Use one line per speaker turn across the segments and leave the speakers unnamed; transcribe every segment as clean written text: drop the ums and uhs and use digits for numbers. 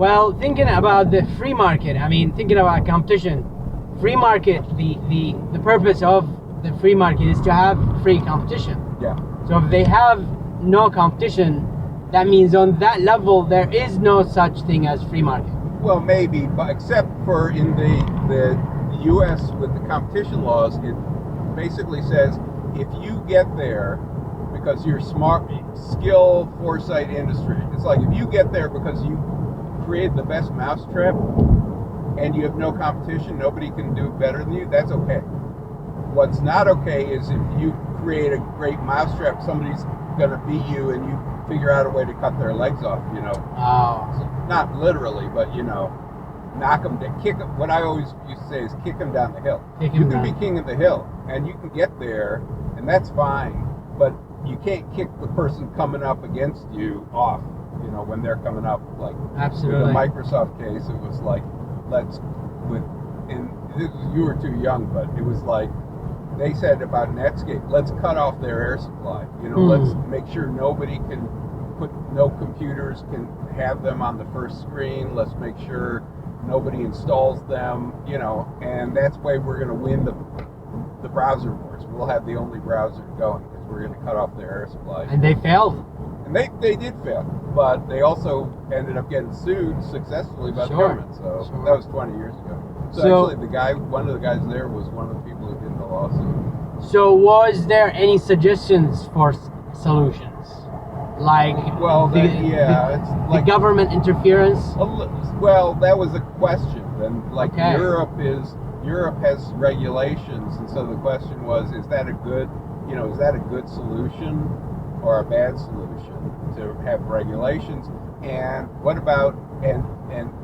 Well, thinking about the free market, I mean, thinking about competition, free market, the purpose of the free market is to have free competition.
Yeah.
So if they have no competition, that means on that level there is no such thing as free market.
Well, maybe, but except for in the U.S. with the competition laws, it basically says if you get there because you're smart, skill, foresight, industry. It's like if you get there because you create the best mousetrap and you have no competition, nobody can do it better than you, that's okay. What's not okay is if you create a great mousetrap, somebody's gonna beat you and you figure out a way to cut their legs off, you know.
Oh.
Not literally, but you know, knock them down, kick them. What I always used to say is kick them down the hill. You can be king of the hill and you can get there and that's fine, but you can't kick the person coming up against you off, you know, when they're coming up. Like
absolutely.
with the Microsoft case, it was like, you were too young, but it was like, they said about Netscape, let's cut off their air supply. You know, let's make sure nobody can no computers can have them on the first screen. Let's make sure nobody installs them, you know, and that's why we're going to win the browser wars. We'll have the only browser going because we're going to cut off their air supply.
And they failed.
And they did fail, but they also ended up getting sued successfully by the government. So that was 20 years ago. So actually, one of the guys there was one of the people who did the lawsuit.
So was there any suggestions for solutions? Like
the
government interference?
Well, that was a question. And like Europe has regulations, and so the question was, is that a good solution or a bad solution to have regulations? And what about and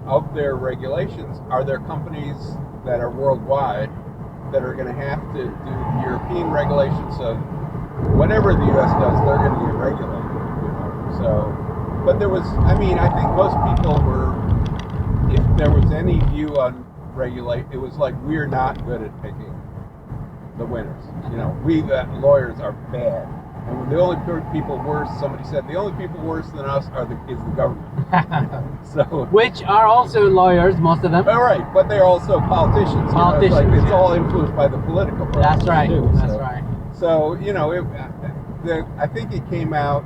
of their regulations, are there companies that are worldwide that are going to have to do European regulations? So whatever the U.S. does, they're going to get regulated. You know? So, but there was, I think most people were, if there was any view on regulate, it was like we're not good at picking the winners. You know, we the lawyers are bad. And the only people worse, somebody said, the only people worse than us is the government. So, which
are also lawyers, most of them.
All right, but they're also politicians. It's all influenced by the political process.
That's right.
Too,
That's right.
So, you know, I think it came out,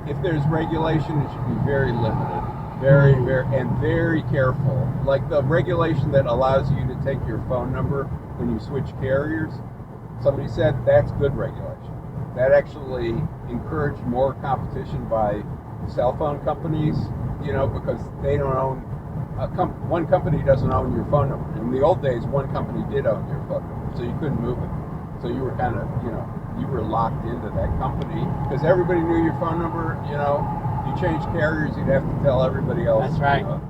if there's regulation, it should be very limited, very careful. Like the regulation that allows you to take your phone number when you switch carriers, somebody said that's good regulation. That actually encouraged more competition by cell phone companies, you know, because they don't own, one company doesn't own your phone number. In the old days, one company did own your phone number, so you couldn't move it. So you were kind of, you know, you were locked into that company because everybody knew your phone number, you know. You changed carriers, you'd have to tell everybody else.
That's right.
You know,